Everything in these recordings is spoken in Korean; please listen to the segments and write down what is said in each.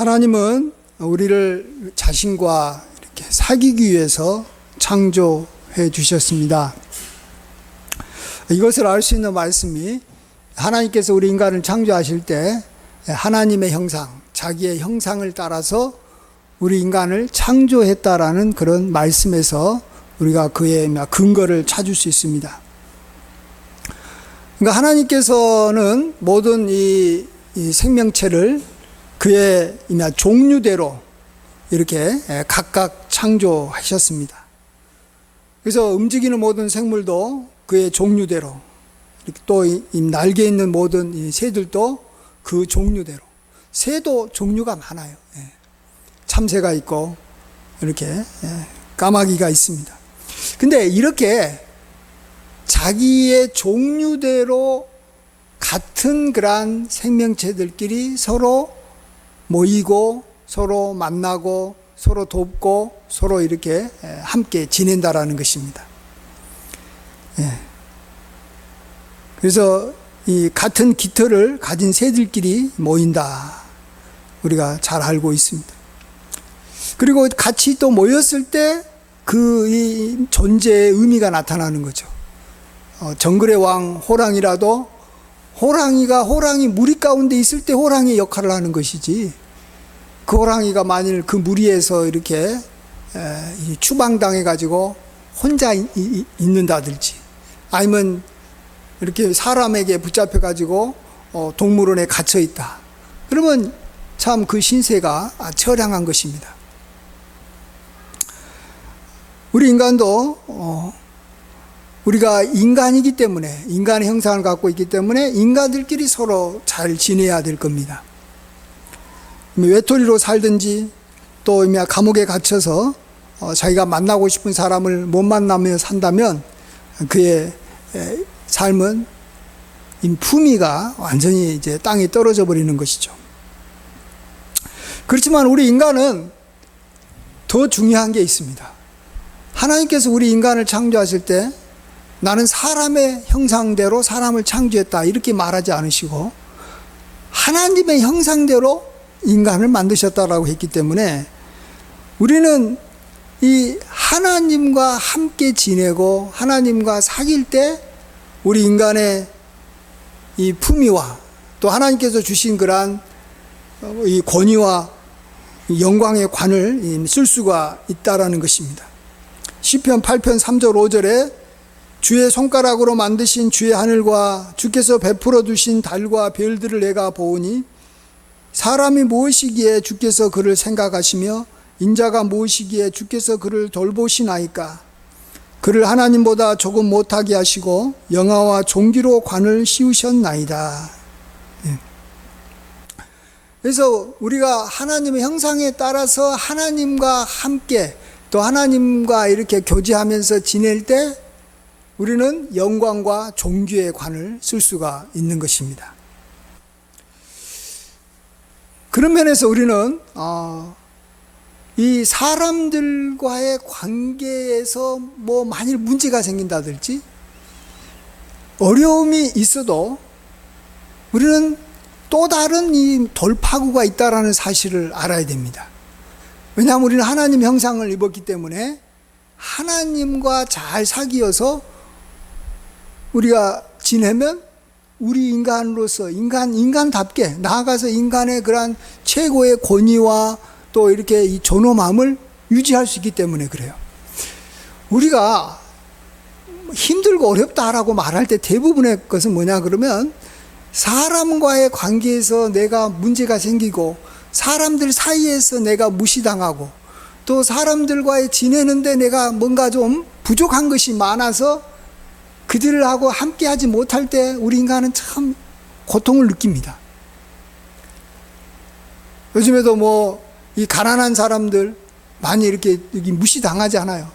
하나님은 우리를 자신과 이렇게 사귀기 위해서 창조해 주셨습니다. 이것을 알 수 있는 말씀이 하나님께서 우리 인간을 창조하실 때 하나님의 형상, 자기의 형상을 따라서 우리 인간을 창조했다라는 그런 말씀에서 우리가 그의 근거를 찾을 수 있습니다. 그러니까 하나님께서는 모든 이 생명체를 그의 종류대로 이렇게 각각 창조하셨습니다. 그래서 움직이는 모든 생물도 그의 종류대로, 또 이 날개 있는 모든 이 새들도 그 종류대로. 새도 종류가 많아요. 참새가 있고 이렇게 까마귀가 있습니다. 근데 이렇게 자기의 종류대로 같은 그러한 생명체들끼리 서로 모이고 서로 만나고 서로 돕고 서로 이렇게 함께 지낸다라는 것입니다. 그래서 이 같은 깃털을 가진 새들끼리 모인다. 우리가 잘 알고 있습니다. 그리고 같이 또 모였을 때 그 이 존재의 의미가 나타나는 거죠. 정글의 왕 호랑이라도 호랑이 무리 가운데 있을 때 호랑이의 역할을 하는 것이지, 그 호랑이가 만일 그 무리에서 이렇게 추방당해 가지고 혼자 있는다든지, 아니면 이렇게 사람에게 붙잡혀 가지고 동물원에 갇혀 있다, 그러면 참 그 신세가 처량한 것입니다. 우리 인간도 우리가 인간이기 때문에, 인간의 형상을 갖고 있기 때문에 인간들끼리 서로 잘 지내야 될 겁니다. 외톨이로 살든지 또 감옥에 갇혀서 자기가 만나고 싶은 사람을 못 만나며 산다면 그의 삶은 품위가 완전히 이제 땅에 떨어져 버리는 것이죠. 그렇지만 우리 인간은 더 중요한 게 있습니다. 하나님께서 우리 인간을 창조하실 때 나는 사람의 형상대로 사람을 창조했다 이렇게 말하지 않으시고 하나님의 형상대로 인간을 만드셨다라고 했기 때문에 우리는 이 하나님과 함께 지내고 하나님과 사귈 때 우리 인간의 이 품위와 또 하나님께서 주신 그러한 이 권위와 영광의 관을 쓸 수가 있다라는 것입니다. 시편 8편 3절 5절에 주의 손가락으로 만드신 주의 하늘과 주께서 베풀어 두신 달과 별들을 내가 보오니 사람이 무엇이기에 주께서 그를 생각하시며 인자가 무엇이기에 주께서 그를 돌보시나이까. 그를 하나님보다 조금 못하게 하시고 영화와 종기로 관을 씌우셨나이다. 그래서 우리가 하나님의 형상에 따라서 하나님과 함께 또 하나님과 이렇게 교제하면서 지낼 때 우리는 영광과 존귀의 관을 쓸 수가 있는 것입니다. 그런 면에서 우리는 이 사람들과의 관계에서 만일 문제가 생긴다든지 어려움이 있어도 우리는 또 다른 이 돌파구가 있다라는 사실을 알아야 됩니다. 왜냐하면 우리는 하나님 형상을 입었기 때문에 하나님과 잘 사귀어서 우리가 지내면 우리 인간으로서 인간답게 나아가서 인간의 그러한 최고의 권위와 또 이렇게 이 존엄함을 유지할 수 있기 때문에 그래요. 우리가 힘들고 어렵다라고 말할 때 대부분의 것은 뭐냐 그러면 사람과의 관계에서 내가 문제가 생기고 사람들 사이에서 내가 무시당하고 또 사람들과의 지내는데 내가 뭔가 좀 부족한 것이 많아서 그들하고 함께 하지 못할 때 우리 인간은 참 고통을 느낍니다. 요즘에도 이 가난한 사람들 많이 이렇게 무시당하지 않아요.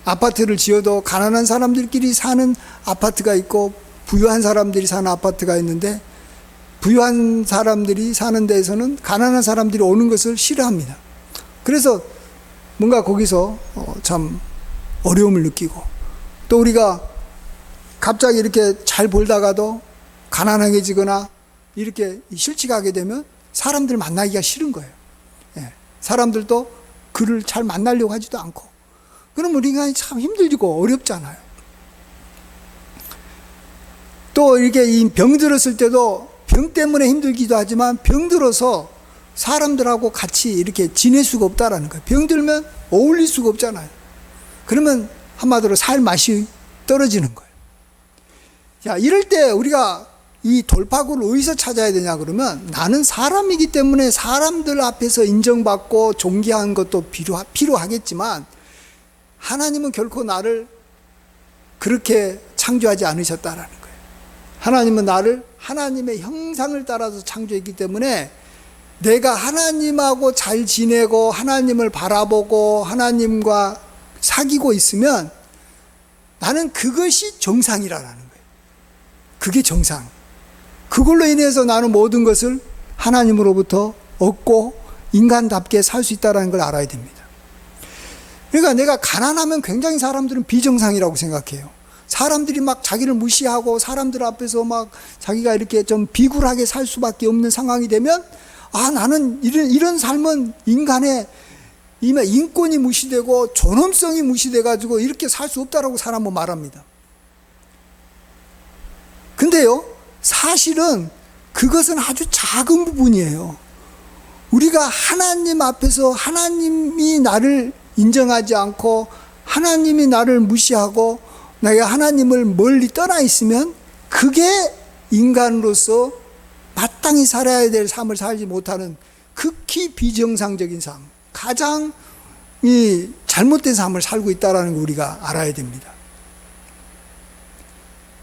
아파트를 지어도 가난한 사람들끼리 사는 아파트가 있고 부유한 사람들이 사는 아파트가 있는데 부유한 사람들이 사는 데에서는 가난한 사람들이 오는 것을 싫어합니다. 그래서 뭔가 거기서 참 어려움을 느끼고 또 우리가 갑자기 이렇게 잘 벌다가도 가난하게 지거나 이렇게 실직하게 되면 사람들 만나기가 싫은 거예요. 예. 사람들도 그를 잘 만나려고 하지도 않고. 그럼 우리 인간이 참 힘들고 어렵잖아요. 또 이렇게 이 병 들었을 때도 병 때문에 힘들기도 하지만 병 들어서 사람들하고 같이 이렇게 지낼 수가 없다라는 거예요. 병 들면 어울릴 수가 없잖아요. 그러면 한마디로 살 맛이 떨어지는 거예요. 자, 이럴 때 우리가 이 돌파구를 어디서 찾아야 되냐 그러면 나는 사람이기 때문에 사람들 앞에서 인정받고 존귀한 것도 필요하겠지만 하나님은 결코 나를 그렇게 창조하지 않으셨다라는 거예요. 하나님은 나를 하나님의 형상을 따라서 창조했기 때문에 내가 하나님하고 잘 지내고 하나님을 바라보고 하나님과 사귀고 있으면 나는 그것이 정상이라는 거예요. 그게 정상. 그걸로 인해서 나는 모든 것을 하나님으로부터 얻고 인간답게 살 수 있다는 걸 알아야 됩니다. 그러니까 내가 가난하면 굉장히 사람들은 비정상이라고 생각해요. 사람들이 막 자기를 무시하고 사람들 앞에서 막 자기가 이렇게 좀 비굴하게 살 수밖에 없는 상황이 되면 나는 이런 삶은 인간의 인권이 무시되고 존엄성이 무시돼가지고 이렇게 살 수 없다라고 사람은 말합니다. 근데요, 사실은 그것은 아주 작은 부분이에요. 우리가 하나님 앞에서 하나님이 나를 인정하지 않고 하나님이 나를 무시하고 내가 하나님을 멀리 떠나 있으면 그게 인간으로서 마땅히 살아야 될 삶을 살지 못하는 극히 비정상적인 삶, 가장 이 잘못된 삶을 살고 있다는 걸 우리가 알아야 됩니다.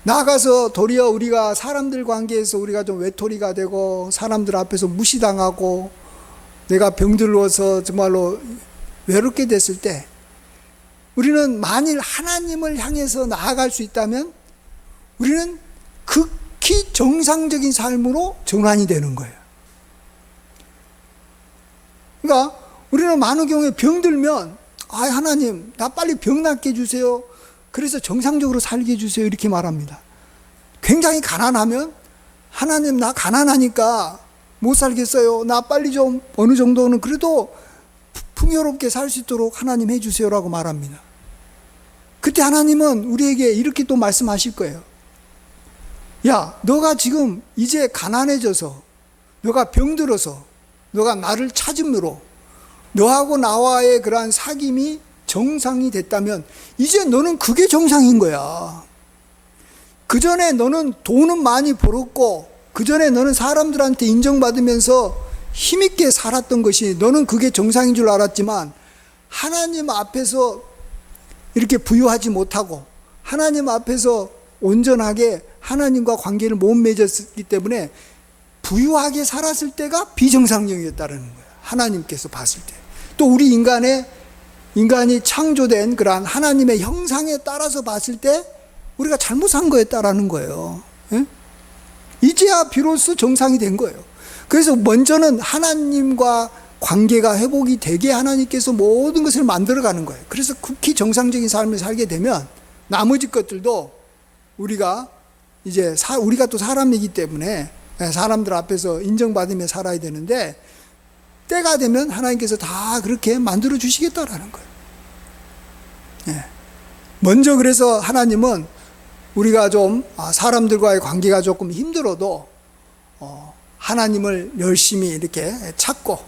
나아가서 도리어 우리가 사람들 관계에서 우리가 좀 외톨이가 되고 사람들 앞에서 무시당하고 내가 병들어서 정말로 외롭게 됐을 때 우리는 만일 하나님을 향해서 나아갈 수 있다면 우리는 극히 정상적인 삶으로 전환이 되는 거예요. 그러니까 우리는 많은 경우에 병들면 하나님 나 빨리 병 낫게 해주세요. 그래서 정상적으로 살게 해주세요. 이렇게 말합니다. 굉장히 가난하면 하나님 나 가난하니까 못 살겠어요. 나 빨리 좀 어느 정도는 그래도 풍요롭게 살 수 있도록 하나님 해주세요라고 말합니다. 그때 하나님은 우리에게 이렇게 또 말씀하실 거예요. 야, 너가 지금 이제 가난해져서 너가 병들어서 너가 나를 찾음으로 너하고 나와의 그러한 사귐이 정상이 됐다면 이제 너는 그게 정상인 거야. 그 전에 너는 돈은 많이 벌었고 그 전에 너는 사람들한테 인정받으면서 힘있게 살았던 것이 너는 그게 정상인 줄 알았지만 하나님 앞에서 이렇게 부유하지 못하고 하나님 앞에서 온전하게 하나님과 관계를 못 맺었기 때문에 부유하게 살았을 때가 비정상적이었다는 거예요. 하나님께서 봤을 때. 또 우리 인간이 창조된 그러한 하나님의 형상에 따라서 봤을 때 우리가 잘못 산 거였다라는 거예요. 예? 이제야 비로소 정상이 된 거예요. 그래서 먼저는 하나님과 관계가 회복이 되게 하나님께서 모든 것을 만들어가는 거예요. 그래서 극히 정상적인 삶을 살게 되면 나머지 것들도 우리가 또 사람이기 때문에 사람들 앞에서 인정받으며 살아야 되는데 때가 되면 하나님께서 다 그렇게 만들어 주시겠다라는 거예요. 예. 먼저 그래서 하나님은 우리가 좀 사람들과의 관계가 조금 힘들어도 하나님을 열심히 이렇게 찾고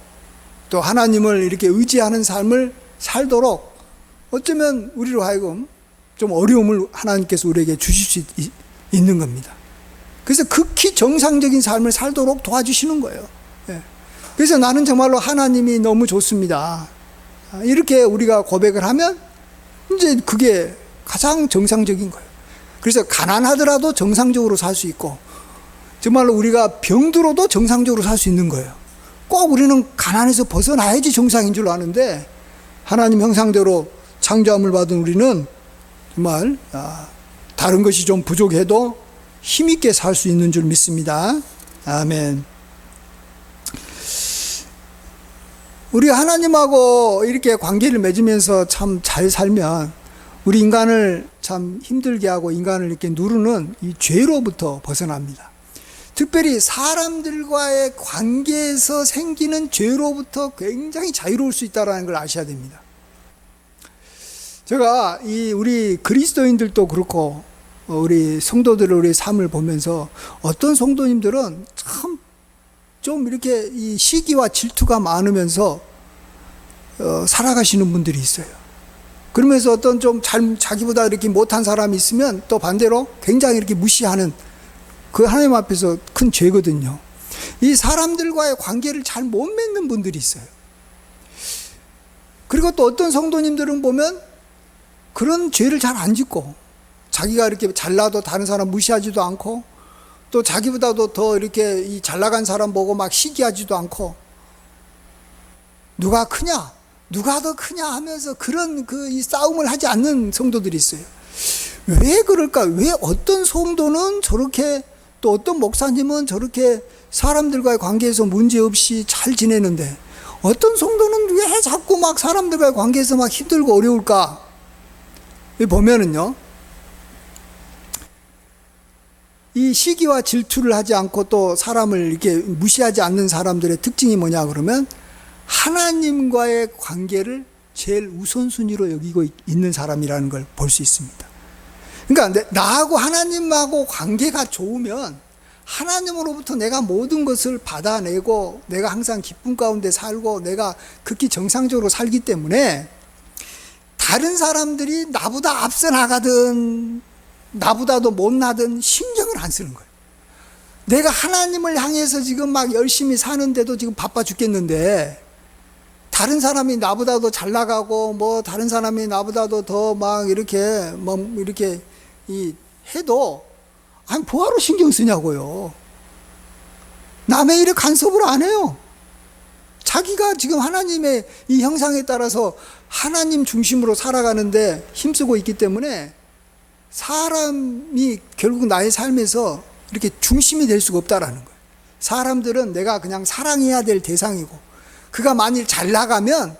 또 하나님을 이렇게 의지하는 삶을 살도록 어쩌면 우리로 하여금 좀 어려움을 하나님께서 우리에게 주실 수 있는 겁니다. 그래서 극히 정상적인 삶을 살도록 도와주시는 거예요. 예. 그래서 나는 정말로 하나님이 너무 좋습니다. 이렇게 우리가 고백을 하면 이제 그게 가장 정상적인 거예요. 그래서 가난하더라도 정상적으로 살 수 있고 정말로 우리가 병들어도 정상적으로 살 수 있는 거예요. 꼭 우리는 가난에서 벗어나야지 정상인 줄 아는데 하나님 형상대로 창조함을 받은 우리는 정말 다른 것이 좀 부족해도 힘있게 살 수 있는 줄 믿습니다. 아멘. 우리 하나님하고 이렇게 관계를 맺으면서 참 잘 살면 우리 인간을 참 힘들게 하고 인간을 이렇게 누르는 이 죄로부터 벗어납니다. 특별히 사람들과의 관계에서 생기는 죄로부터 굉장히 자유로울 수 있다는 걸 아셔야 됩니다. 제가 우리 그리스도인들도 그렇고 우리 성도들의 우리 삶을 보면서 어떤 성도님들은 참 좀 이렇게 이 시기와 질투가 많으면서 살아가시는 분들이 있어요. 그러면서 어떤 좀 자기보다 이렇게 못한 사람이 있으면 또 반대로 굉장히 이렇게 무시하는 그 하나님 앞에서 큰 죄거든요. 이 사람들과의 관계를 잘 못 맺는 분들이 있어요. 그리고 또 어떤 성도님들은 보면 그런 죄를 잘 안 짓고 자기가 이렇게 잘나도 다른 사람 무시하지도 않고 또 자기보다도 더 이렇게 이 잘 나간 사람 보고 막 시기하지도 않고 누가 크냐 누가 더 크냐 하면서 그런 이 싸움을 하지 않는 성도들이 있어요. 왜 그럴까? 왜 어떤 성도는 저렇게 또 어떤 목사님은 저렇게 사람들과의 관계에서 문제없이 잘 지내는데 어떤 성도는 왜 자꾸 막 사람들과의 관계에서 막 힘들고 어려울까? 보면은요, 이 시기와 질투를 하지 않고 또 사람을 이렇게 무시하지 않는 사람들의 특징이 뭐냐 그러면 하나님과의 관계를 제일 우선순위로 여기고 있는 사람이라는 걸 볼 수 있습니다. 그러니까 나하고 하나님하고 관계가 좋으면 하나님으로부터 내가 모든 것을 받아내고 내가 항상 기쁨 가운데 살고 내가 극히 정상적으로 살기 때문에 다른 사람들이 나보다 앞서 나가든 나보다도 못나든 신경을 안 쓰는 거예요. 내가 하나님을 향해서 지금 막 열심히 사는데도 지금 바빠 죽겠는데 다른 사람이 나보다도 잘 나가고 뭐 다른 사람이 나보다도 더 막 이렇게 뭐 이렇게 해도 아니 뭐하러 신경 쓰냐고요. 남의 일에 간섭을 안 해요. 자기가 지금 하나님의 이 형상에 따라서 하나님 중심으로 살아가는데 힘쓰고 있기 때문에 사람이 결국 나의 삶에서 이렇게 중심이 될 수가 없다라는 거예요. 사람들은 내가 그냥 사랑해야 될 대상이고 그가 만일 잘 나가면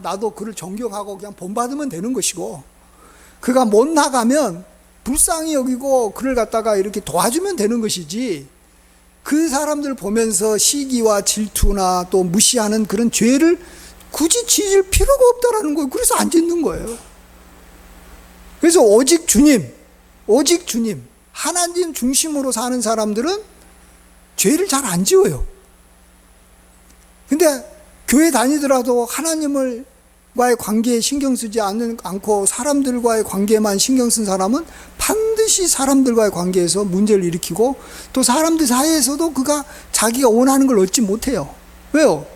나도 그를 존경하고 그냥 본받으면 되는 것이고 그가 못 나가면 불쌍히 여기고 그를 갖다가 이렇게 도와주면 되는 것이지 그 사람들 보면서 시기와 질투나 또 무시하는 그런 죄를 굳이 지을 필요가 없다라는 거예요. 그래서 안 짓는 거예요. 그래서 오직 주님, 하나님 중심으로 사는 사람들은 죄를 잘 안 지어요. 근데 교회 다니더라도 하나님과의 관계에 신경 쓰지 않고 사람들과의 관계만 신경 쓴 사람은 반드시 사람들과의 관계에서 문제를 일으키고 또 사람들 사이에서도 그가 자기가 원하는 걸 얻지 못해요. 왜요?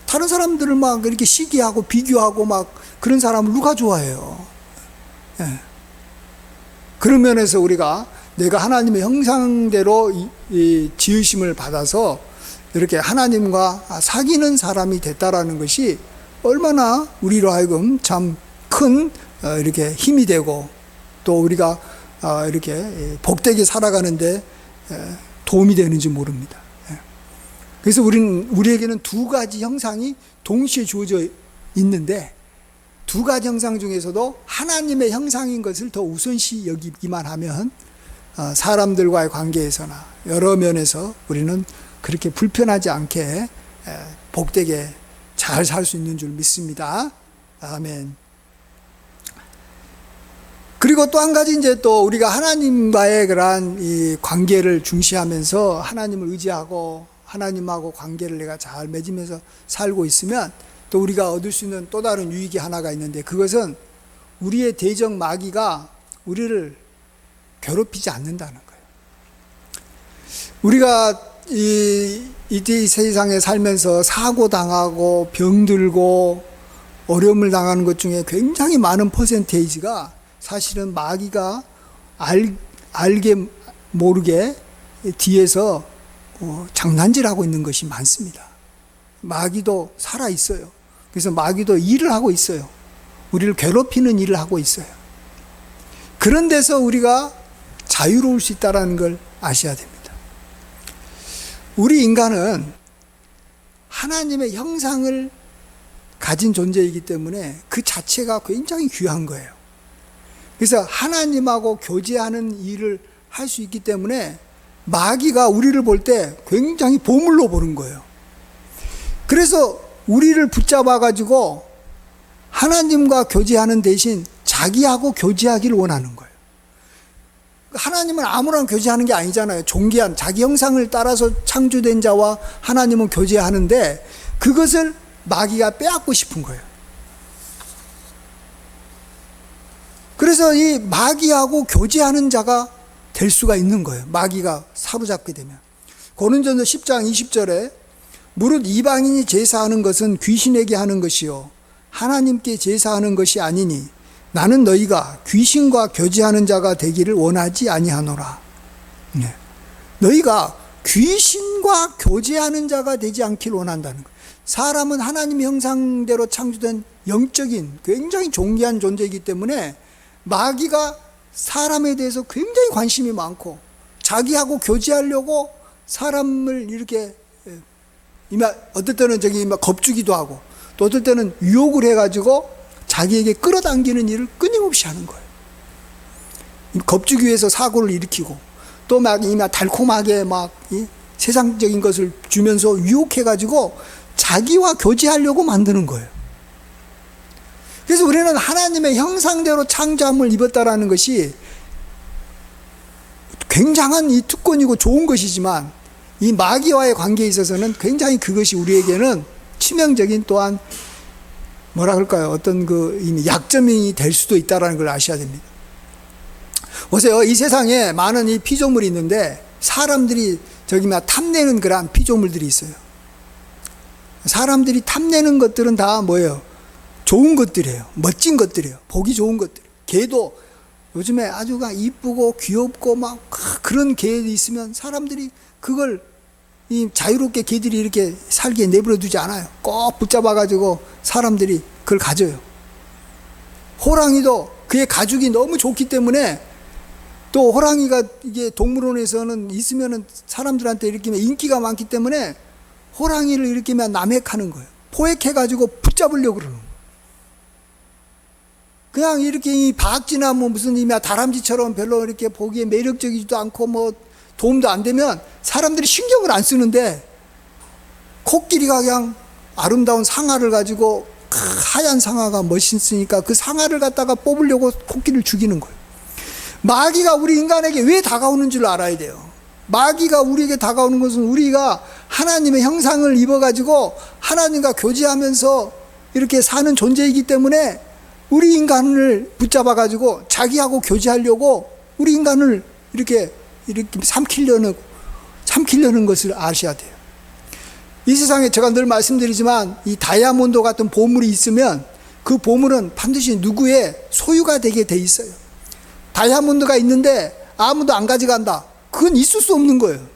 다른 사람들을 막 이렇게 시기하고 비교하고 막 그런 사람을 누가 좋아해요? 예. 그런 면에서 우리가 내가 하나님의 형상대로 이 지으심을 받아서 이렇게 하나님과 사귀는 사람이 됐다라는 것이 얼마나 우리로 하여금 참 큰 이렇게 힘이 되고 또 우리가 이렇게 복되게 살아가는데 도움이 되는지 모릅니다. 그래서 우리에게는 두 가지 형상이 동시에 주어져 있는데 두 가지 형상 중에서도 하나님의 형상인 것을 더 우선시 여기기만 하면 사람들과의 관계에서나 여러 면에서 우리는 그렇게 불편하지 않게 복되게 잘 살 수 있는 줄 믿습니다. 아멘. 그리고 또 한 가지 이제 또 우리가 하나님과의 그러한 이 관계를 중시하면서 하나님을 의지하고 하나님하고 관계를 내가 잘 맺으면서 살고 있으면 또 우리가 얻을 수 있는 또 다른 유익이 하나가 있는데 그것은 우리의 대적 마귀가 우리를 괴롭히지 않는다는 거예요. 우리가 이 세상에 살면서 사고 당하고 병들고 어려움을 당하는 것 중에 굉장히 많은 퍼센테이지가 사실은 마귀가 알게 모르게 뒤에서 장난질하고 있는 것이 많습니다. 마귀도 살아 있어요. 그래서 마귀도 일을 하고 있어요. 우리를 괴롭히는 일을 하고 있어요. 그런 데서 우리가 자유로울 수 있다는 걸 아셔야 됩니다. 우리 인간은 하나님의 형상을 가진 존재이기 때문에 그 자체가 굉장히 귀한 거예요. 그래서 하나님하고 교제하는 일을 할 수 있기 때문에 마귀가 우리를 볼 때 굉장히 보물로 보는 거예요. 그래서 우리를 붙잡아 가지고 하나님과 교제하는 대신 자기하고 교제하기를 원하는 거예요. 하나님은 아무랑 교제하는 게 아니잖아요. 존귀한 자기 형상을 따라서 창조된 자와 하나님은 교제하는데 그것을 마귀가 빼앗고 싶은 거예요. 그래서 이 마귀하고 교제하는 자가 될 수가 있는 거예요. 마귀가 사로잡게 되면. 고린도전서 10장 20절에 무릇 이방인이 제사하는 것은 귀신에게 하는 것이요 하나님께 제사하는 것이 아니니 나는 너희가 귀신과 교제하는 자가 되기를 원하지 아니하노라. 네. 너희가 귀신과 교제하는 자가 되지 않기를 원한다는 거예요. 사람은 하나님의 형상대로 창조된 영적인 굉장히 존귀한 존재이기 때문에 마귀가 사람에 대해서 굉장히 관심이 많고 자기하고 교제하려고 사람을 이렇게 어떨 때는 겁주기도 하고 또 어떨 때는 유혹을 해가지고 자기에게 끌어당기는 일을 끊임없이 하는 거예요. 겁주기 위해서 사고를 일으키고 또 막 달콤하게 막 세상적인 것을 주면서 유혹해가지고 자기와 교제하려고 만드는 거예요. 그래서 우리는 하나님의 형상대로 창조함을 입었다라는 것이 굉장한 이 특권이고 좋은 것이지만 이 마귀와의 관계에 있어서는 굉장히 그것이 우리에게는 치명적인 또한 뭐라 그럴까요? 어떤 약점이 될 수도 있다는 걸 아셔야 됩니다. 보세요. 이 세상에 많은 이 피조물이 있는데 사람들이 탐내는 그런 피조물들이 있어요. 사람들이 탐내는 것들은 다 뭐예요? 좋은 것들이에요. 멋진 것들이에요. 보기 좋은 것들. 개도 요즘에 아주 이쁘고 귀엽고 막 그런 개들이 있으면 사람들이 그걸 자유롭게 개들이 이렇게 살게 내버려 두지 않아요. 꼭 붙잡아가지고 사람들이 그걸 가져요. 호랑이도 그의 가죽이 너무 좋기 때문에 또 호랑이가 이게 동물원에서는 있으면은 사람들한테 이렇게 인기가 많기 때문에 호랑이를 이렇게 남획하는 거예요. 포획해가지고 붙잡으려고 그러는 거예요. 그냥 이렇게 바악지나 무슨 다람쥐처럼 별로 이렇게 보기에 매력적이지도 않고 도움도 안 되면 사람들이 신경을 안 쓰는데 코끼리가 그냥 아름다운 상아를 가지고 하얀 상아가 멋있으니까 그 상아를 갖다가 뽑으려고 코끼리를 죽이는 거예요. 마귀가 우리 인간에게 왜 다가오는 줄 알아야 돼요. 마귀가 우리에게 다가오는 것은 우리가 하나님의 형상을 입어가지고 하나님과 교제하면서 이렇게 사는 존재이기 때문에 우리 인간을 붙잡아가지고 자기하고 교제하려고 우리 인간을 이렇게 삼키려는 것을 아셔야 돼요. 이 세상에 제가 늘 말씀드리지만 이 다이아몬드 같은 보물이 있으면 그 보물은 반드시 누구의 소유가 되게 돼 있어요. 다이아몬드가 있는데 아무도 안 가져간다. 그건 있을 수 없는 거예요.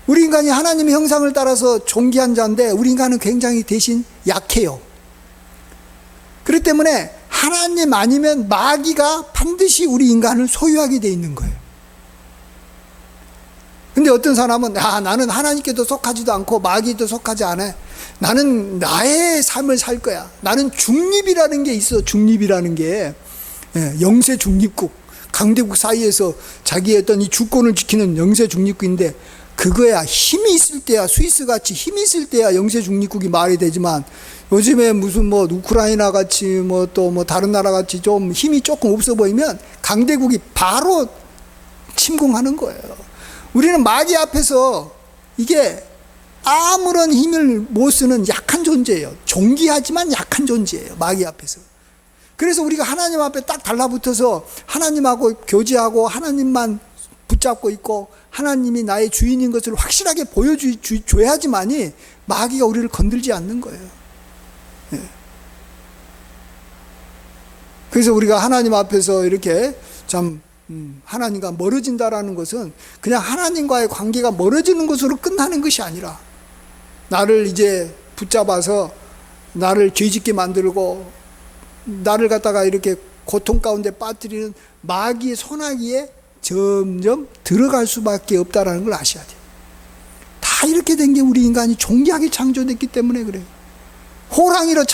우리 인간이 하나님의 형상을 따라서 존귀한 자인데 우리 인간은 굉장히 대신 약해요. 그렇기 때문에 하나님 아니면 마귀가 반드시 우리 인간을 소유하게 돼 있는 거예요. 근데 어떤 사람은 나는 하나님께도 속하지도 않고 마귀도 속하지 않아. 나는 나의 삶을 살 거야. 나는 중립이라는 게 있어. 중립이라는 게 영세 중립국, 강대국 사이에서 자기의 어떤 이 주권을 지키는 영세 중립국인데 그거야 힘이 있을 때야 스위스같이 힘이 있을 때야 영세 중립국이 말이 되지만 요즘에 무슨 우크라이나 같이 또 다른 나라 같이 좀 힘이 조금 없어 보이면 강대국이 바로 침공하는 거예요. 우리는 마귀 앞에서 이게 아무런 힘을 못 쓰는 약한 존재예요. 존귀하지만 약한 존재예요. 마귀 앞에서. 그래서 우리가 하나님 앞에 딱 달라붙어서 하나님하고 교제하고 하나님만 붙잡고 있고 하나님이 나의 주인인 것을 확실하게 보여줘야지만이 마귀가 우리를 건들지 않는 거예요. 예. 그래서 우리가 하나님 앞에서 이렇게 하나님과 멀어진다라는 것은 그냥 하나님과의 관계가 멀어지는 것으로 끝나는 것이 아니라 나를 이제 붙잡아서 나를 죄짓게 만들고 나를 갖다가 이렇게 고통 가운데 빠뜨리는 마귀의 소나기에 점점 들어갈 수밖에 없다라는 걸 아셔야 돼요. 다 이렇게 된 게 우리 인간이 존귀하게 창조됐기 때문에 그래요. 호랑이로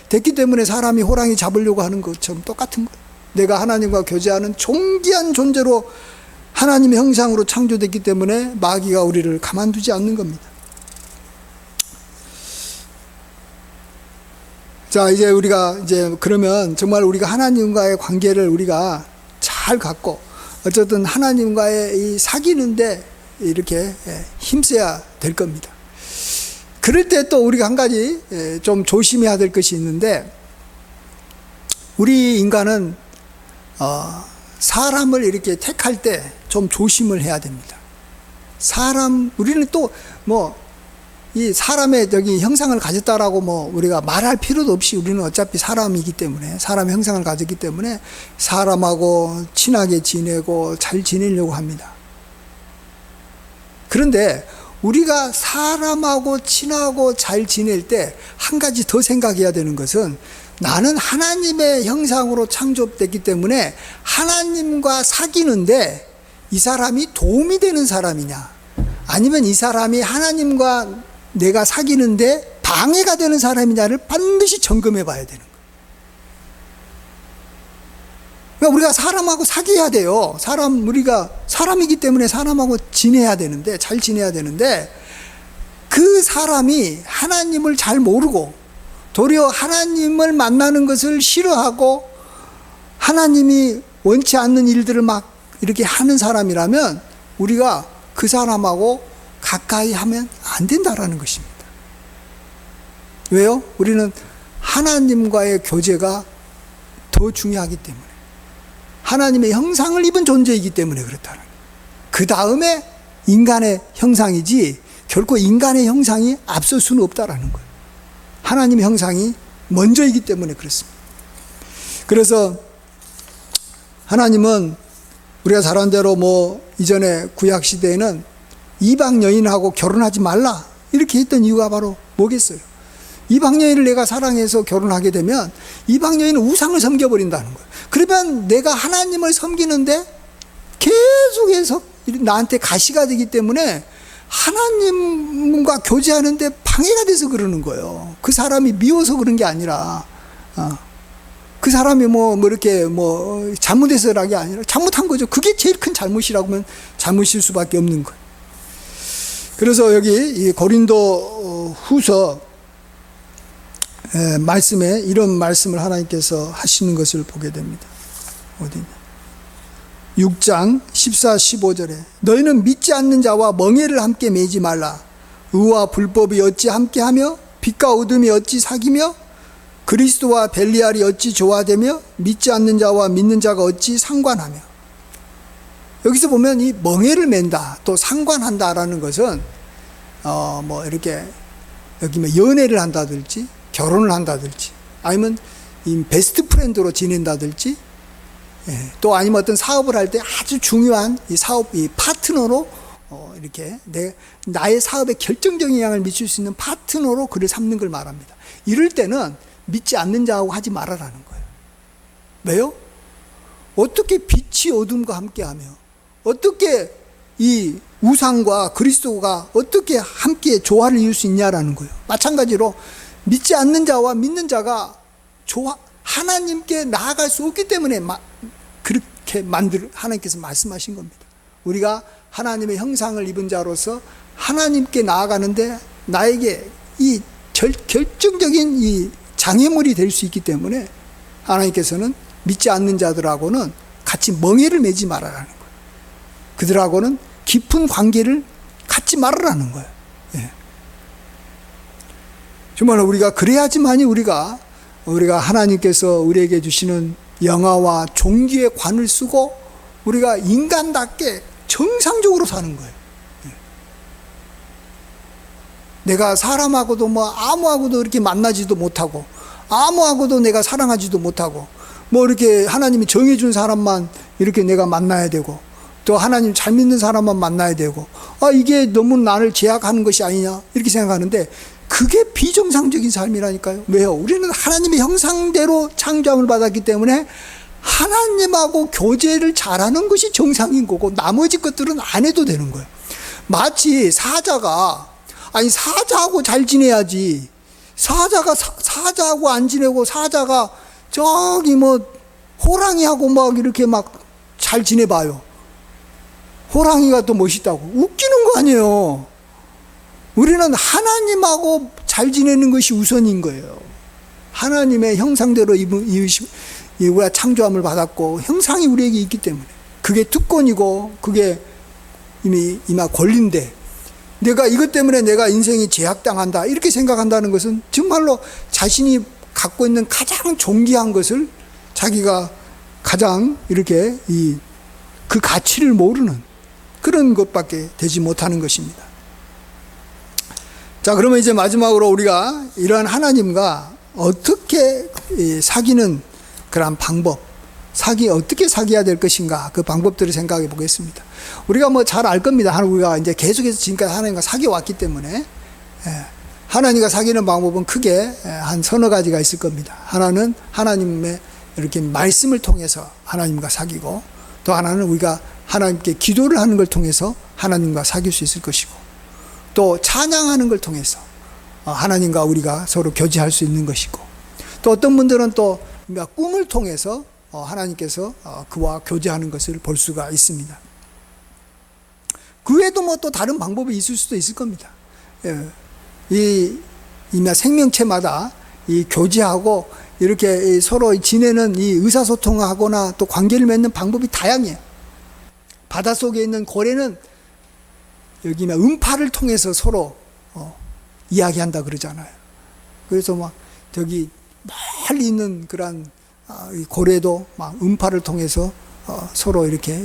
됐기 때문에 사람이 호랑이 잡으려고 하는 것처럼 똑같은 거예요. 내가 하나님과 교제하는 존귀한 존재로 하나님의 형상으로 창조됐기 때문에 마귀가 우리를 가만두지 않는 겁니다. 자, 이제 우리가 그러면 정말 우리가 하나님과의 관계를 우리가 잘 갖고 어쨌든 하나님과의 이 사귀는데 이렇게 힘써야 될 겁니다. 그럴 때 또 우리가 한 가지 좀 조심해야 될 것이 있는데, 우리 인간은 사람을 이렇게 택할 때 좀 조심을 해야 됩니다. 우리는 또 이 사람의 형상을 가졌다라고 우리가 말할 필요도 없이 우리는 어차피 사람이기 때문에, 사람 형상을 가졌기 때문에 사람하고 친하게 지내고 잘 지내려고 합니다. 그런데 우리가 사람하고 친하고 잘 지낼 때 한 가지 더 생각해야 되는 것은, 나는 하나님의 형상으로 창조됐기 때문에 하나님과 사귀는데 이 사람이 도움이 되는 사람이냐, 아니면 이 사람이 하나님과 내가 사귀는데 방해가 되는 사람이냐를 반드시 점검해 봐야 되는 거예요. 그러니까 우리가 사람하고 사귀어야 돼요. 우리가 사람이기 때문에 사람하고 지내야 되는데, 잘 지내야 되는데, 그 사람이 하나님을 잘 모르고 도리어 하나님을 만나는 것을 싫어하고 하나님이 원치 않는 일들을 막 이렇게 하는 사람이라면 우리가 그 사람하고 가까이 하면 안 된다라는 것입니다. 왜요? 우리는 하나님과의 교제가 더 중요하기 때문에, 하나님의 형상을 입은 존재이기 때문에 그렇다는 거예요. 그 다음에 인간의 형상이지 결코 인간의 형상이 앞설 수는 없다라는 거예요. 하나님의 형상이 먼저이기 때문에 그렇습니다. 그래서 하나님은 우리가 잘 아는 대로 이전에 구약 시대에는 이방 여인하고 결혼하지 말라 이렇게 했던 이유가 바로 뭐겠어요? 이방 여인을 내가 사랑해서 결혼하게 되면 이방 여인은 우상을 섬겨버린다는 거예요. 그러면 내가 하나님을 섬기는데 계속해서 나한테 가시가 되기 때문에 하나님과 교제하는데 방해가 돼서 그러는 거예요. 그 사람이 미워서 그런 게 아니라, 그 사람이 이렇게 잘못해서라는 게 아니라 잘못한 거죠. 그게 제일 큰 잘못이라고 하면 잘못일 수밖에 없는 거예요. 그래서 여기 이 고린도 후서 말씀에 이런 말씀을 하나님께서 하시는 것을 보게 됩니다. 어디냐? 6장 14, 15절에 너희는 믿지 않는 자와 멍에를 함께 매지 말라. 의와 불법이 어찌 함께하며 빛과 어둠이 어찌 사귀며 그리스도와 벨리알이 어찌 조화되며 믿지 않는 자와 믿는 자가 어찌 상관하며. 여기서 보면 이 멍에를 맨다, 또 상관한다라는 것은 이렇게 여기 연애를 한다든지 결혼을 한다든지 아니면 이 베스트 프렌드로 지낸다든지, 또 아니면 어떤 사업을 할 때 아주 중요한 이 파트너로 이렇게 나의 사업에 결정적인 영향을 미칠 수 있는 파트너로 그를 삼는 걸 말합니다. 이럴 때는 믿지 않는 자하고 하지 말아라는 거예요. 왜요? 어떻게 빛이 어둠과 함께하며 어떻게 이 우상과 그리스도가 어떻게 함께 조화를 이룰 수 있냐라는 거예요. 마찬가지로 믿지 않는 자와 믿는 자가 하나님께 나아갈 수 없기 때문에 그렇게 하나님께서 말씀하신 겁니다. 우리가 하나님의 형상을 입은 자로서 하나님께 나아가는데 나에게 이 결정적인 이 장애물이 될 수 있기 때문에 하나님께서는 믿지 않는 자들하고는 같이 멍에를 매지 말아라는 거예요. 그들하고는 깊은 관계를 갖지 말아라는 거예요. 정말 우리가 그래야지만이 우리가 하나님께서 우리에게 주시는 영화와 종기의 관을 쓰고 우리가 인간답게 정상적으로 사는 거예요. 내가 사람하고도 아무하고도 이렇게 만나지도 못하고 아무하고도 내가 사랑하지도 못하고 이렇게 하나님이 정해준 사람만 이렇게 내가 만나야 되고 또 하나님 잘 믿는 사람만 만나야 되고 이게 너무 나를 제약하는 것이 아니냐 이렇게 생각하는데 그게 비정상적인 삶이라니까요. 왜요? 우리는 하나님의 형상대로 창조함을 받았기 때문에 하나님하고 교제를 잘하는 것이 정상인 거고 나머지 것들은 안 해도 되는 거예요. 마치 사자하고 잘 지내야지. 사자하고 안 지내고 사자가 저기 호랑이하고 이렇게 잘 지내봐요. 호랑이가 더 멋있다고. 웃기는 거 아니에요. 우리는 하나님하고 잘 지내는 것이 우선인 거예요. 하나님의 형상대로 우리가 창조함을 받았고 형상이 우리에게 있기 때문에 그게 특권이고 그게 이미 권리인데, 내가 이것 때문에 내가 인생이 제약당한다 이렇게 생각한다는 것은 정말로 자신이 갖고 있는 가장 존귀한 것을 자기가 가장 이렇게 그 가치를 모르는 그런 것밖에 되지 못하는 것입니다. 자, 그러면 이제 마지막으로 우리가 이러한 하나님과 어떻게 사귀는 그런 방법, 어떻게 사귀어야 될 것인가, 그 방법들을 생각해 보겠습니다. 우리가 뭐 잘 알 겁니다. 우리가 이제 계속해서 지금까지 하나님과 사귀어 왔기 때문에, 하나님과 사귀는 방법은 크게 한 서너 가지가 있을 겁니다. 하나는 하나님의 이렇게 말씀을 통해서 하나님과 사귀고, 또 하나는 우리가 하나님께 기도를 하는 걸 통해서 하나님과 사귈 수 있을 것이고, 또 찬양하는 걸 통해서 하나님과 우리가 서로 교제할 수 있는 것이고, 또 어떤 분들은 또 꿈을 통해서 하나님께서 그와 교제하는 것을 볼 수가 있습니다. 그 외에도 뭐 또 다른 방법이 있을 수도 있을 겁니다. 이 생명체마다 이 교제하고 이렇게 서로 지내는 이 의사소통하거나 또 관계를 맺는 방법이 다양해요. 바닷속에 있는 고래는 여기 음파를 통해서 서로 이야기한다 그러잖아요. 그래서 막 저기 멀리 있는 그런 고래도 막 음파를 통해서 서로 이렇게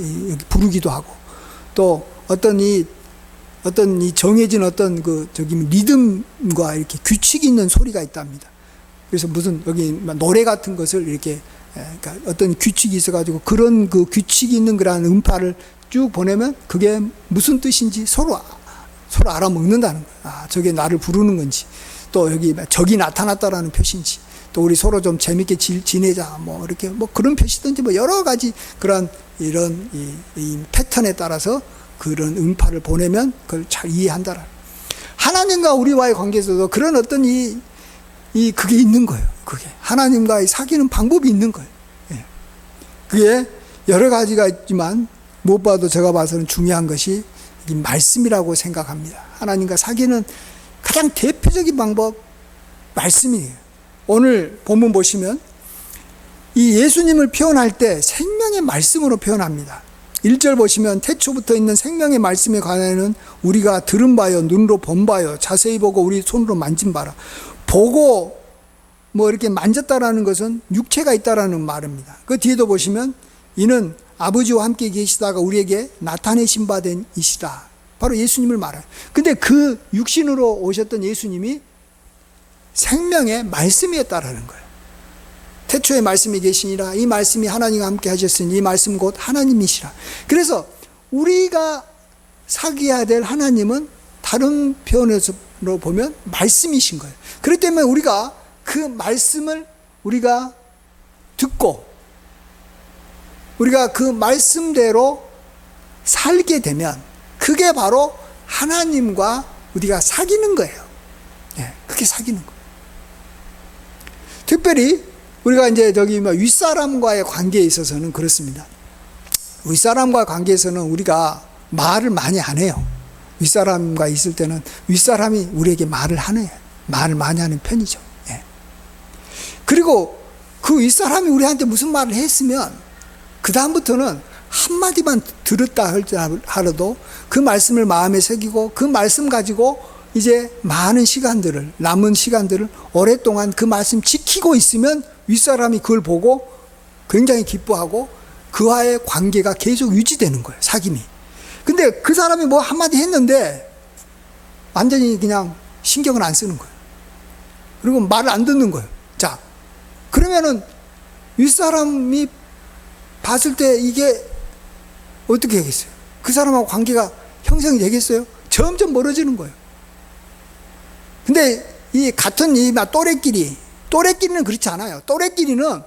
부르기도 하고, 또 어떤 이 정해진 어떤 리듬과 이렇게 규칙이 있는 소리가 있답니다. 그래서 무슨 여기 노래 같은 것을 이렇게 그러니까 어떤 규칙이 있어가지고 그런 그 규칙이 있는 그런 음파를 쭉 보내면 그게 무슨 뜻인지 서로 알아먹는다는 거예요. 저게 나를 부르는 건지, 또 여기 적이 나타났다라는 표시인지, 또 우리 서로 좀 재밌게 지내자 뭐 이렇게 뭐 그런 표시든지 뭐 여러 가지 그런 이런 이 패턴에 따라서 그런 음파를 보내면 그걸 잘 이해한다라. 하나님과 우리와의 관계에서도 그런 어떤 그게 있는 거예요. 그게 하나님과의 사귀는 방법이 있는 거예요. 그게 여러 가지가 있지만 무엇보다도 제가 봐서는 중요한 것이 이 말씀이라고 생각합니다. 하나님과 사귀는 가장 대표적인 방법 말씀이에요. 오늘 본문 보시면 이 예수님을 표현할 때 생명의 말씀으로 표현합니다. 1절 보시면 태초부터 있는 생명의 말씀에 관하여는 우리가 들은 바요, 눈으로 본 바요, 자세히 보고 우리 손으로 만진 바라. 보고 뭐 이렇게 만졌다라는 것은 육체가 있다라는 말입니다. 그 뒤에도 보시면 이는 아버지와 함께 계시다가 우리에게 나타내신 바 된 이시다. 바로 예수님을 말해요. 근데 그 육신으로 오셨던 예수님이 생명의 말씀이었다라는 거예요. 태초에 말씀이 계시니라. 이 말씀이 하나님과 함께 하셨으니 이 말씀 곧 하나님이시라. 그래서 우리가 사귀어야 될 하나님은 다른 표현으로 보면 말씀이신 거예요. 그렇기 때문에 우리가 그 말씀을 우리가 듣고 우리가 그 말씀대로 살게 되면 그게 바로 하나님과 우리가 사귀는 거예요. 그게 사귀는 거예요. 특별히 우리가 이제 윗사람과의 관계에 있어서는 그렇습니다. 윗사람과 관계에서는 우리가 말을 많이 안 해요. 윗사람과 있을 때는 윗사람이 우리에게 말을 많이 하는 편이죠. 그리고 그 윗사람이 우리한테 무슨 말을 했으면 그 다음부터는 한마디만 들었다 하더라도 그 말씀을 마음에 새기고 그 말씀 가지고 이제 많은 시간들을, 남은 시간들을 오랫동안 그 말씀 지키고 있으면 윗사람이 그걸 보고 굉장히 기뻐하고 그와의 관계가 계속 유지되는 거예요. 사귐이. 근데 그 사람이 뭐 한마디 했는데 완전히 그냥 신경을 안 쓰는 거예요. 그리고 말을 안 듣는 거예요. 자, 그러면은 윗사람이 봤을 때 이게 어떻게 하겠어요? 그 사람하고 관계가 형성이 되겠어요? 점점 멀어지는 거예요. 근데 이 같은 또래끼리는 그렇지 않아요. 또래끼리는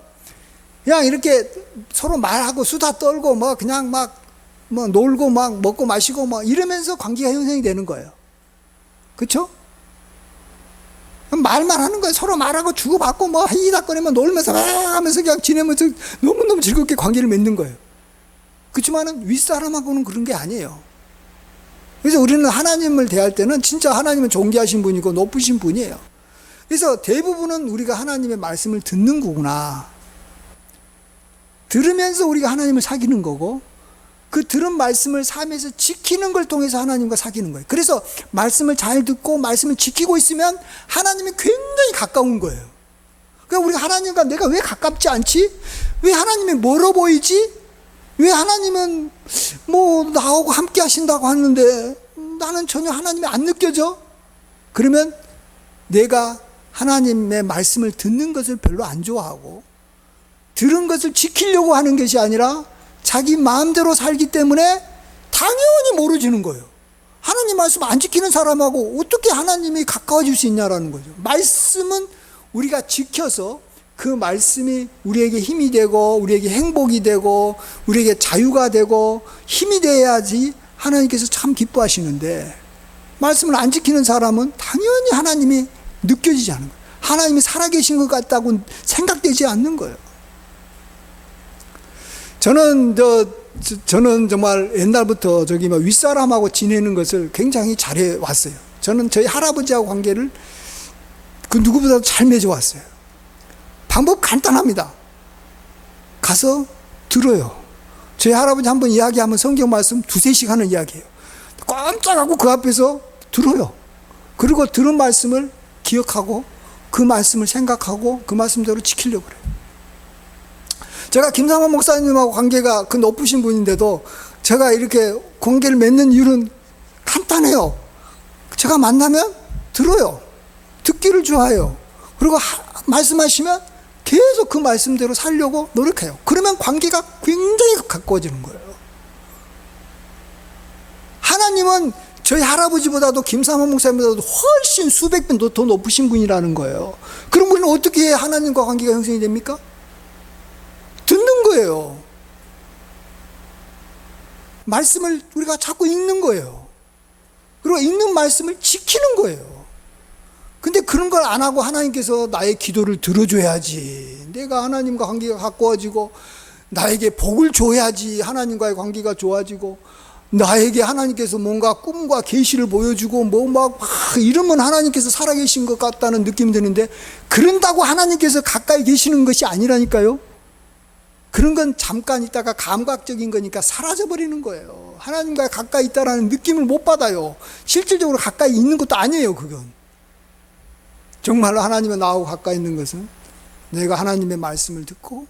그냥 이렇게 서로 말하고 수다 떨고 뭐 그냥 뭐 놀고 막 먹고 마시고 뭐 이러면서 관계가 형성이 되는 거예요. 그렇죠? 말만 하는 거예요. 서로 말하고 주고받고 뭐 히히닥거리면 놀면서 하면서 그냥 지내면서 너무너무 즐겁게 관계를 맺는 거예요. 그렇지만은 윗사람하고는 그런 게 아니에요. 그래서 우리는 하나님을 대할 때는 진짜 하나님은 존귀하신 분이고 높으신 분이에요. 그래서 대부분은 우리가 하나님의 말씀을 듣는 거구나. 들으면서 우리가 하나님을 사귀는 거고, 그 들은 말씀을 삶에서 지키는 걸 통해서 하나님과 사귀는 거예요. 그래서 말씀을 잘 듣고 말씀을 지키고 있으면 하나님이 굉장히 가까운 거예요. 그러니까 우리가 하나님과 내가 왜 가깝지 않지? 왜 하나님이 멀어 보이지? 왜 하나님은 뭐 나하고 함께 하신다고 하는데 나는 전혀 하나님이 안 느껴져? 그러면 내가 하나님의 말씀을 듣는 것을 별로 안 좋아하고 들은 것을 지키려고 하는 것이 아니라 자기 마음대로 살기 때문에 당연히 멀어지는 거예요. 하나님 말씀 안 지키는 사람하고 어떻게 하나님이 가까워질 수 있냐라는 거죠. 말씀은 우리가 지켜서 그 말씀이 우리에게 힘이 되고 우리에게 행복이 되고 우리에게 자유가 되고 힘이 돼야지 하나님께서 참 기뻐하시는데, 말씀을 안 지키는 사람은 당연히 하나님이 느껴지지 않는 거예요. 하나님이 살아계신 것 같다고 생각되지 않는 거예요. 저는 정말 옛날부터 윗사람하고 지내는 것을 굉장히 잘해 왔어요. 저는 저희 할아버지하고 관계를 그 누구보다도 잘 맺어왔어요. 방법 간단합니다. 가서 들어요. 저희 할아버지 한번 이야기하면 성경 말씀 2-3시간을 이야기해요. 깜짝하고 그 앞에서 들어요. 그리고 들은 말씀을 기억하고 그 말씀을 생각하고 그 말씀대로 지키려고 그래요. 제가 김상원 목사님하고 관계가 그 높으신 분인데도 제가 이렇게 관계를 맺는 이유는 간단해요. 제가 만나면 들어요. 듣기를 좋아해요. 그리고 말씀하시면 계속 그 말씀대로 살려고 노력해요. 그러면 관계가 굉장히 가까워지는 거예요. 하나님은 저희 할아버지보다도 김상원 목사님보다도 훨씬 수백 배 더 높으신 분이라는 거예요. 그럼 우리는 어떻게 하나님과 관계가 형성이 됩니까? 듣는 거예요. 말씀을 우리가 자꾸 읽는 거예요. 그리고 읽는 말씀을 지키는 거예요. 근데 그런 걸 안 하고 하나님께서 나의 기도를 들어줘야지, 내가 하나님과 관계가 가까워지고 나에게 복을 줘야지 하나님과의 관계가 좋아지고, 나에게 하나님께서 뭔가 꿈과 계시를 보여주고 뭐 막 이러면 하나님께서 살아계신 것 같다는 느낌이 드는데, 그런다고 하나님께서 가까이 계시는 것이 아니라니까요. 그런 건 잠깐 있다가 감각적인 거니까 사라져버리는 거예요. 하나님과 가까이 있다라는 느낌을 못 받아요. 실질적으로 가까이 있는 것도 아니에요. 그건 정말로 하나님과 나하고 가까이 있는 것은 내가 하나님의 말씀을 듣고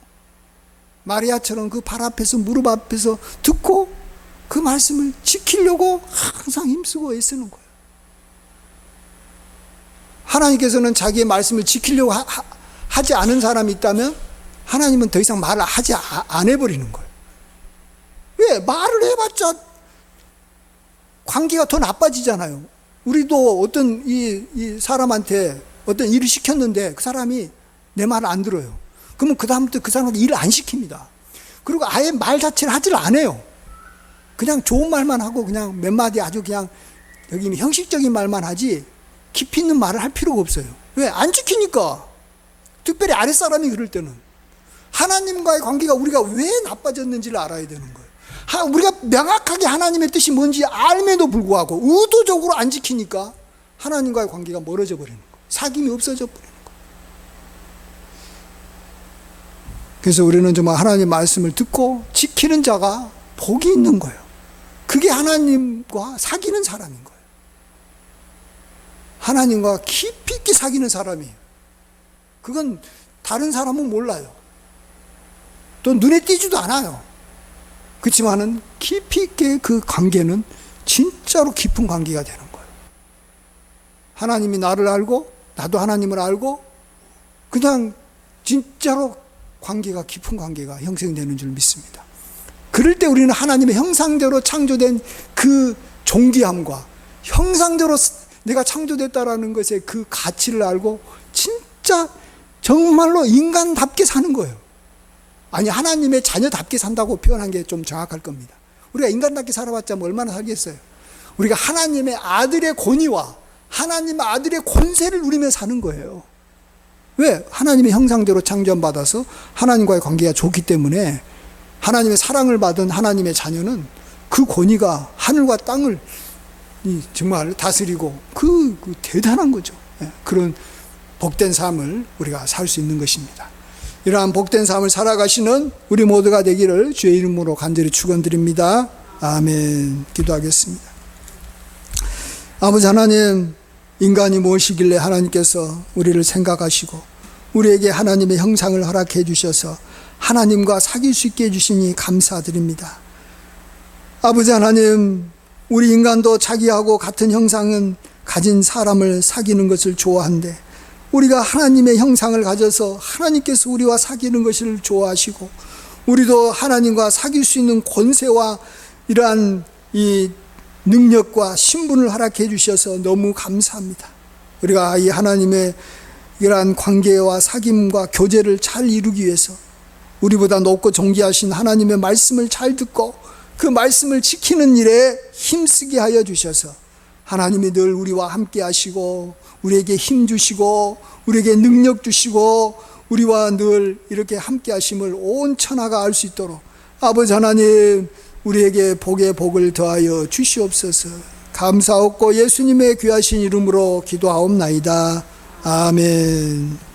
마리아처럼 그 발 앞에서 무릎 앞에서 듣고 그 말씀을 지키려고 항상 힘쓰고 애쓰는 거예요. 하나님께서는 자기의 말씀을 지키려고 하지 않은 사람이 있다면 하나님은 더 이상 말을 안 해버리는 거예요. 왜? 말을 해봤자 관계가 더 나빠지잖아요. 우리도 어떤 이 사람한테 어떤 일을 시켰는데 그 사람이 내 말을 안 들어요. 그러면 그 다음부터 그 사람한테 일을 안 시킵니다. 그리고 아예 말 자체를 하질 않아요. 그냥 좋은 말만 하고 그냥 몇 마디 아주 그냥 여기 형식적인 말만 하지 깊이 있는 말을 할 필요가 없어요. 왜? 안 지키니까. 특별히 아랫사람이 그럴 때는. 하나님과의 관계가 우리가 왜 나빠졌는지를 알아야 되는 거예요. 우리가 명확하게 하나님의 뜻이 뭔지 알면도 불구하고 의도적으로 안 지키니까 하나님과의 관계가 멀어져 버리는 거예요. 사귐이 없어져 버리는 거예요. 그래서 우리는 정말 하나님의 말씀을 듣고 지키는 자가 복이 있는 거예요. 그게 하나님과 사귀는 사람인 거예요. 하나님과 깊이 있게 사귀는 사람이에요. 그건 다른 사람은 몰라요. 또 눈에 띄지도 않아요. 그렇지만은 깊이 있게 그 관계는 진짜로 깊은 관계가 되는 거예요. 하나님이 나를 알고 나도 하나님을 알고 그냥 진짜로 관계가 깊은 관계가 형성되는 줄 믿습니다. 그럴 때 우리는 하나님의 형상대로 창조된 그 존귀함과 형상대로 내가 창조됐다라는 것의 그 가치를 알고 진짜 정말로 인간답게 사는 거예요. 아니, 하나님의 자녀답게 산다고 표현한 게 좀 정확할 겁니다. 우리가 인간답게 살아봤자 뭐 얼마나 살겠어요. 우리가 하나님의 아들의 권위와 하나님의 아들의 권세를 누리며 사는 거예요. 왜? 하나님의 형상대로 창조받아서 하나님과의 관계가 좋기 때문에 하나님의 사랑을 받은 하나님의 자녀는 그 권위가 하늘과 땅을 정말 다스리고 그 대단한 거죠. 그런 복된 삶을 우리가 살 수 있는 것입니다. 이러한 복된 삶을 살아가시는 우리 모두가 되기를 주의 이름으로 간절히 축원드립니다. 아멘. 기도하겠습니다. 아버지 하나님, 인간이 무엇이길래 하나님께서 우리를 생각하시고 우리에게 하나님의 형상을 허락해 주셔서 하나님과 사귈 수 있게 해주시니 감사드립니다. 아버지 하나님, 우리 인간도 자기하고 같은 형상은 가진 사람을 사귀는 것을 좋아한데 우리가 하나님의 형상을 가져서 하나님께서 우리와 사귀는 것을 좋아하시고 우리도 하나님과 사귈 수 있는 권세와 이러한 이 능력과 신분을 허락해 주셔서 너무 감사합니다. 우리가 이 하나님의 이러한 관계와 사귐과 교제를 잘 이루기 위해서 우리보다 높고 존귀하신 하나님의 말씀을 잘 듣고 그 말씀을 지키는 일에 힘쓰게 하여 주셔서 하나님이 늘 우리와 함께 하시고 우리에게 힘 주시고 우리에게 능력 주시고 우리와 늘 이렇게 함께 하심을 온 천하가 알 수 있도록 아버지 하나님, 우리에게 복의 복을 더하여 주시옵소서. 감사하옵고 예수님의 귀하신 이름으로 기도하옵나이다. 아멘.